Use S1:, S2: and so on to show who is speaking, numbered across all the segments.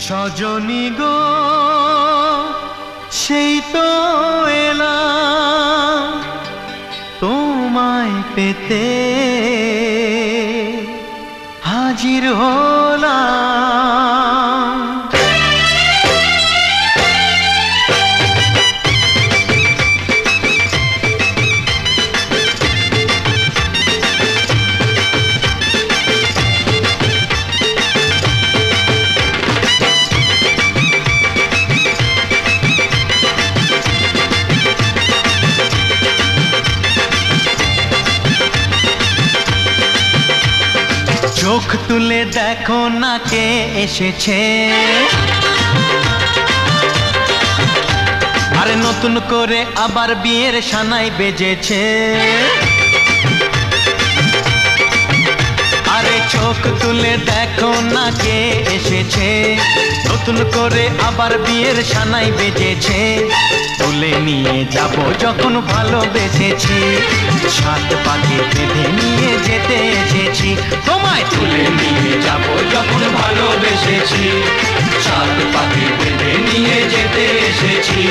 S1: সজনী গো সেই তো এলাম তোমায় পেতে হাজির হলাম। চোখ তুলে দেখো না কে এসেছে, আরে নতুন করে আবার বিয়ের সানাই বেজেছে। আরে চোখ তুলে দেখো না কে এসেছে, নতুন করে আবার বিয়ের সানাই বেজেছে। তুলে নিয়ে যাব যখন ভালোবেসেছি, সাত পাকে বেঁধে নিয়ে যেতে এসেছি। তোমায় তুলে নিয়ে যাব যখন ভালোবেসেছি, সাত পাকে বেঁধে নিয়ে যেতে এসেছি।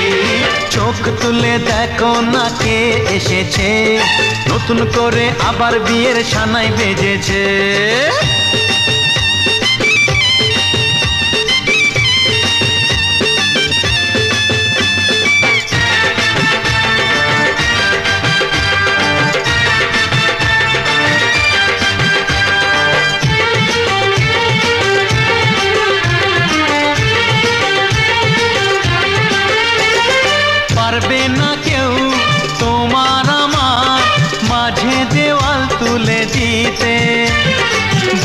S1: চোখ তুলে দেখো না কে এসেছে, নতুন করে আবার বিয়ের সানাই বেজেছে। পারবে না কেউ তোমার আমার মাঝে দেওয়াল তুলে দিতে,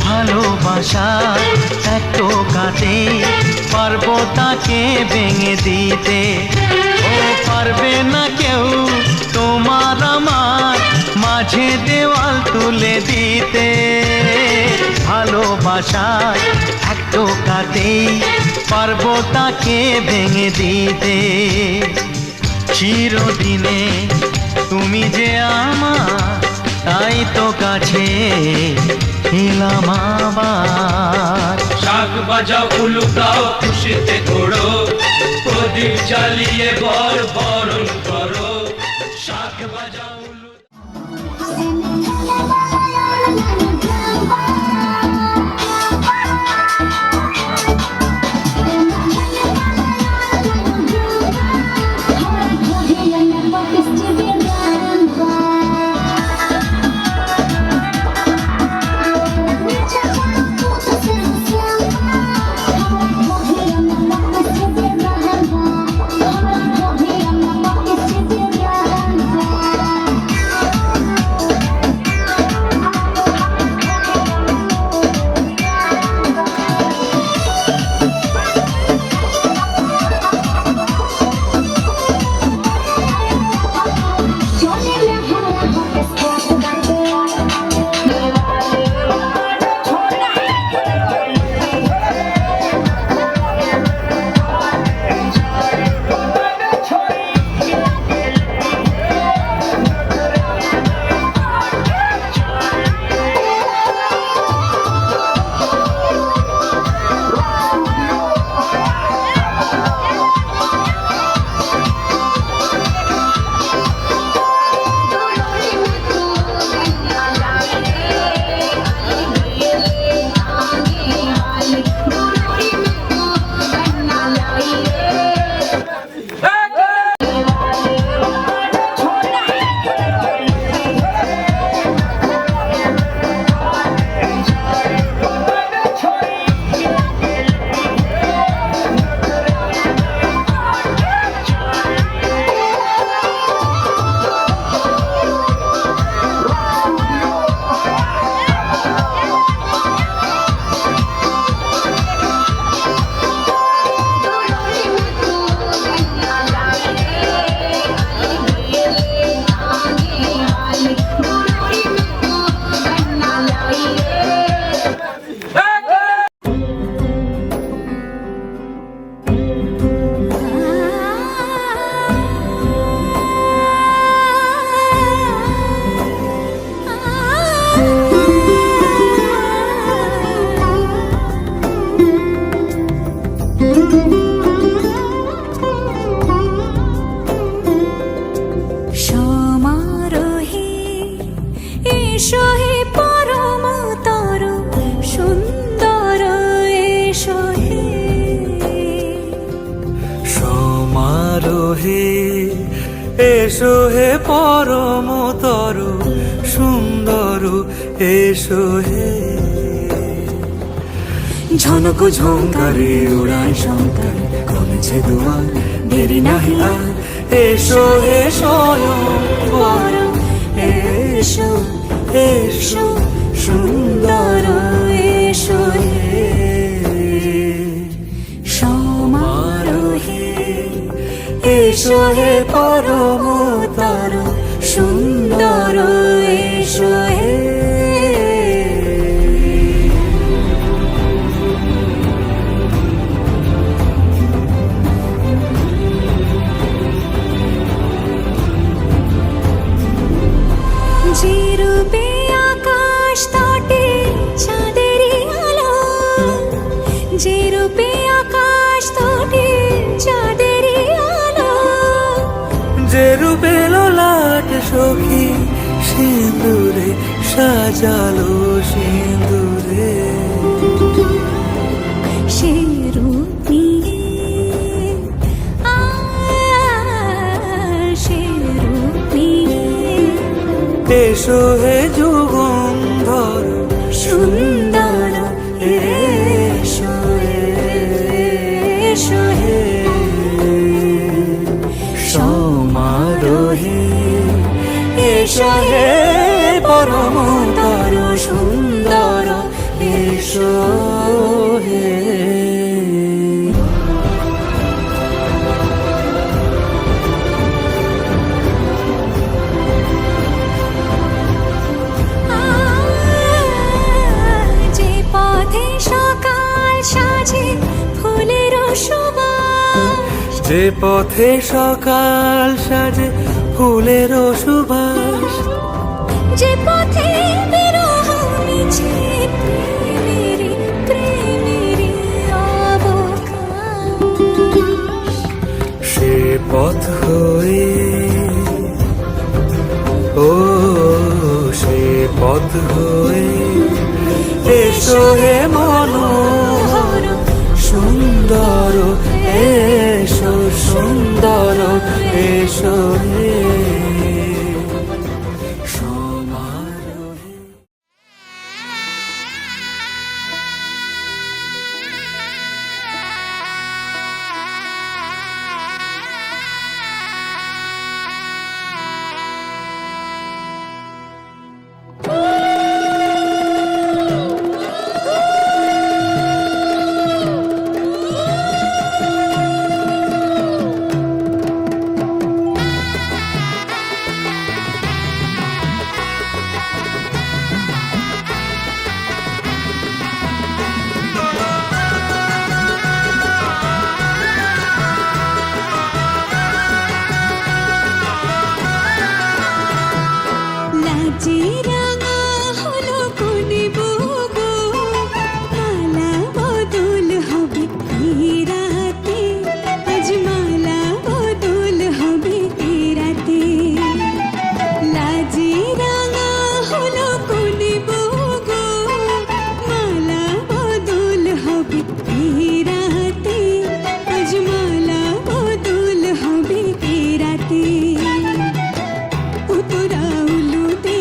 S1: ভালোবাসা এত কাটে পারবো তাকে ভেঙে দিতে। ও পারবে না কেউ তোমার আমার মাঝে দেওয়াল তুলে দিতে, ভালোবাসা এত কাটে পারবো তাকে ভেঙে দিতে। চিরদিনে তুমি যে আমার, তাই তো কাছে এলাম আবার।
S2: শাক বাজাও উলুকাও খুশিতে ঘোড়ো, প্রদীপ জ্বালিয়ে বর বরণ করো। শাক বাজাও
S3: এসো হে পরমতর সুন্দর এসো হে
S4: সমারোহে এসো হে পরমতর সুন্দর এসো হে ঝনক ঝঙ্কারে উড়ায় শঙ্কার কমেছে দুয়ার দেরি নাহি আর এসো হে স্বয়ং বর এসো এসো সুন্দর এসো হে সমারোহে এসো হে পরমতর সুন্দর এসো হে
S3: যে রূপে আকাশ তটে চাঁদেরই আলো যে রূপে আকাশ তটে চাঁদেরই আলো
S4: যে রূপে ললাট সখী সিঁদুরে সাজালো সিঁদুরে
S3: সে রূপ নিয়ে সে রূপ নিয়ে
S4: এসো হে যুগন্ধর
S3: সুন্দর এসো এসো হে
S4: সমারোহে এসো হে পরমতর সুন্দর এসো হে
S3: যে পথে সকাল সাজে ফুলের সুবাস
S4: যে পথে সকাল সাজে ফুলের সুবাস
S3: যে পথে বিরহ মিছে প্রেমেরই প্রেমেরই অবকাশ
S4: সে পথ হয়ে ও সে পথ হয়ে এসো হে মনোহর সুন্দর এসো সুন্দর এসো হে সমারোহে
S3: লাজে রাঙা হলো কোনে বগো মালা বদল হবে এই রাতে আজ মালা বদল হবে এই রাতে লাজে রাঙা হলো কোনে বগো মালা বদল হবে এই রাতে আজ মালা বদল হবে এই রাতে উতরা উলুতে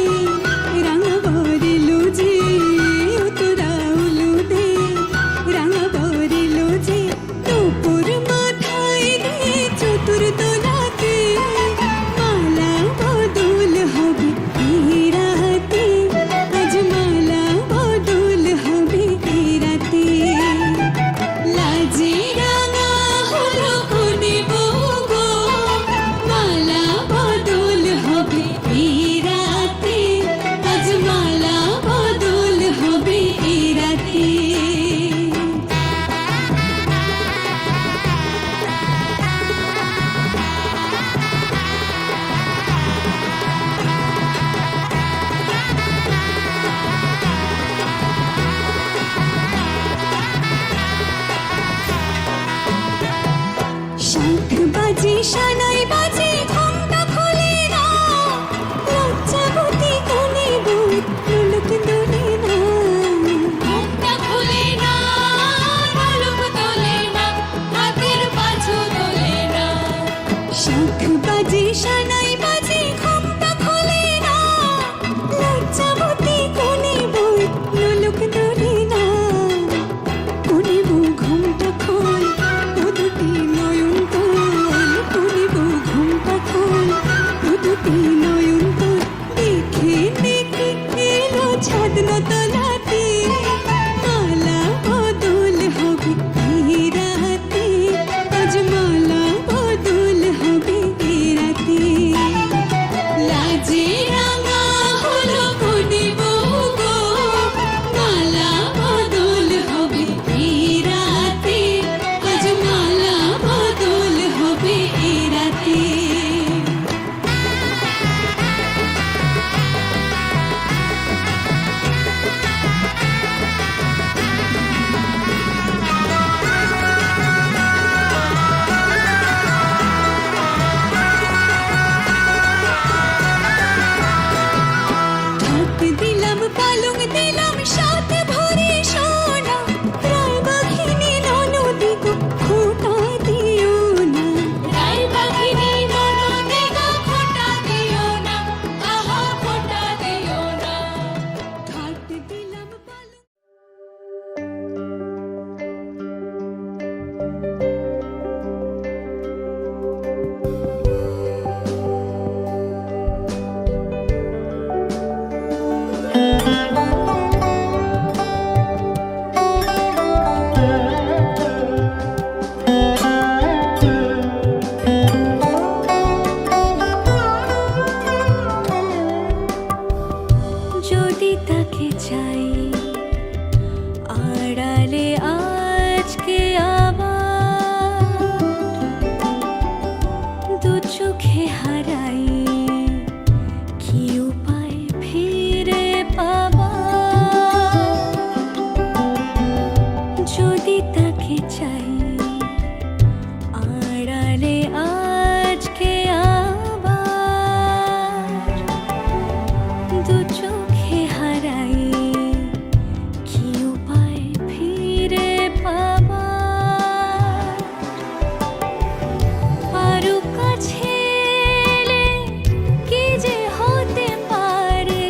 S3: কি উপায় ফিরে পাবার? যদি তাকে চাই আড়ালে আজকে আবার, দু চোখে হারাই কি উপায় ফিরে পাবার? আরো কাছে এলে কি যে হতে পারে,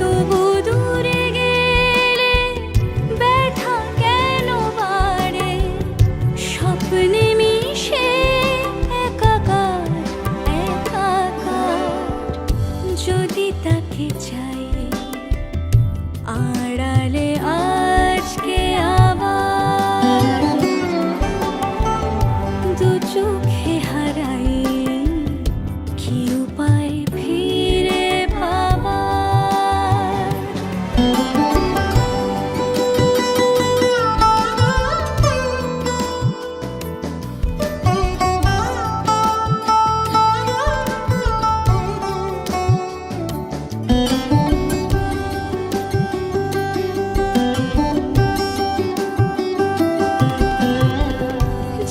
S3: তবু দূরে গেলে ব্যথা কেন বাড়ে? স্বপ্নে মিশে একাকার একাকার, যদি তাকে চাই আড়ালে আজকে আবার, দু চোখে হারাই কি উপায় ফিরে পাবার?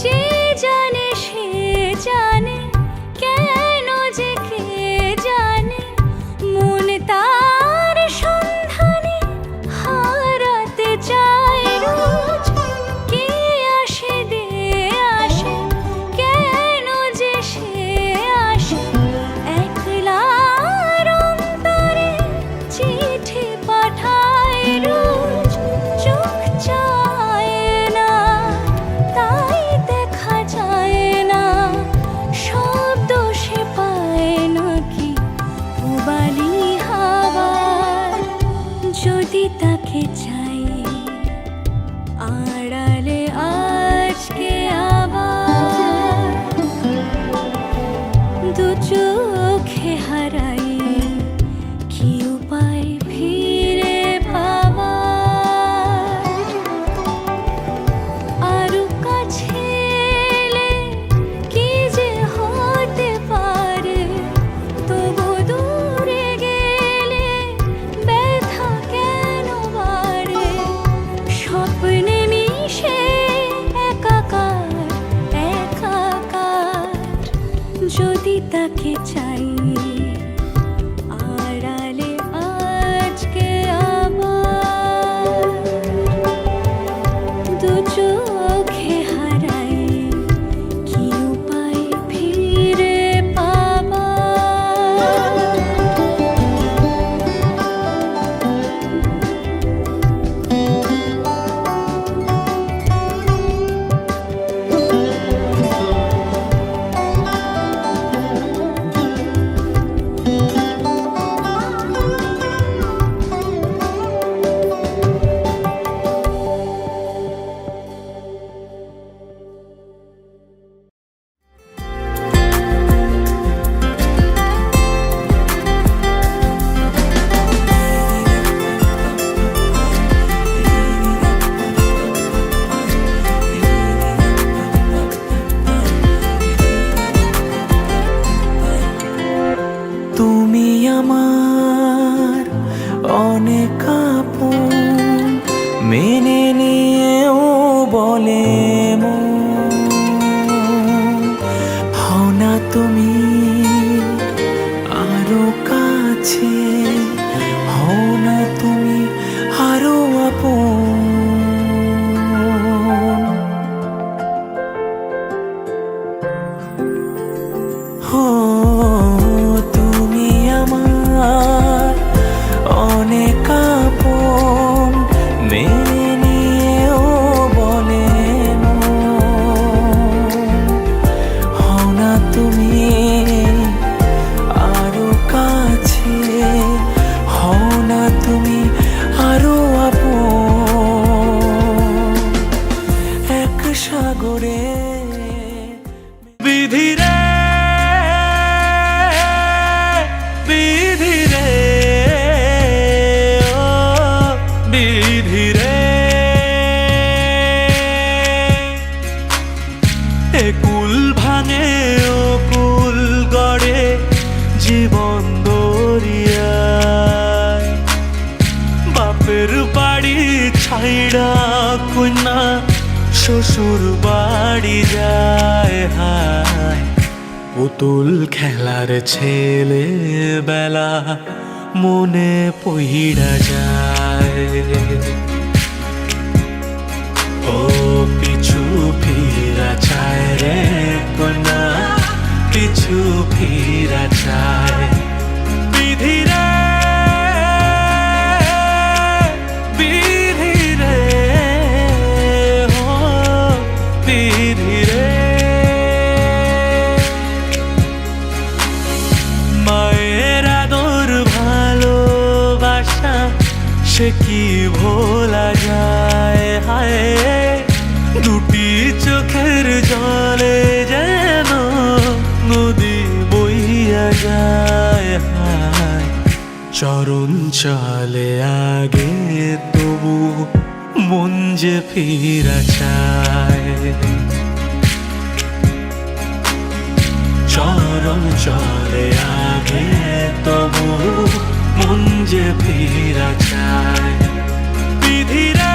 S3: যে জানে সে জানে, কেন যে কে জানে, মন তার সন্ধানে হারাতে চায় রোজ। কে আসে দে আসে, কেন যে সে আসে, একলার অন্তরে চিঠি পাঠায় রোজ। চোখ চায় না তাই দেখা যায় না, শব্দ সে পায় নাকি পুবালি হাওয়ার? যদি তাকে চাই আড়ালে আজকে আবার, দু চোখে হারাই কি উপায় ফিরে পাবার? আরো কাছে এলে কি যে হতে পারে, তবু দূরে গেলে ব্যথা কেন বাড়ে? স্বপ্নে মিশে একাকার একাকার, যদি তাকে চাই আড়ালে আজকে আবার, দু চোখে হারাই কি উপায় ফিরে পাবার?
S4: তুমি আমার অনেক আপন, মেনে নিয়েও বলে মন। হও না তুমি আরো কাছে, হও না তুমি আরো আপন। হো তুমি আমার অনেক আপন, মেনে নিয়েও বলে মন। হও না তুমি আরো কাছে, হও না তুমি আরো আপন। এক সাগরে বিধি রে, বিধি রে, ছাইড়া কন্যা শ্বশুর বাড়ি যায় হায় পুতুল খেলার ছেলে বেলা মনে পইড়া যায় ও পিছু ফিরা চায় রে কন্যা পিছু ফিরা চায় বিধি রে বিধি রে ও বিধি রে মায়ের আদর ভালোবাসা সে কি ভোলা যায় হায় দুটি চোখের জলে যেন নদী বইয়া যায় হায় চরণ চলে আগে তবু মন যে ফিরা চায় চরণ চলে আগে তবু মন যে ফিরা চায় বিধি রে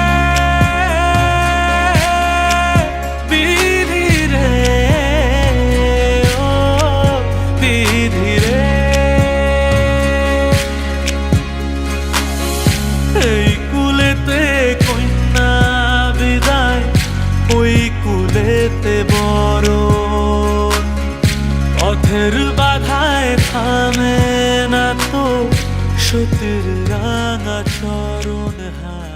S4: বিধি রে ও বিধি রে এই কুলেতে কন্যা বিদায় ওই কুলেতে বড় পথের বাধায় থামে না তো সতীর রাঙা চরণ হায়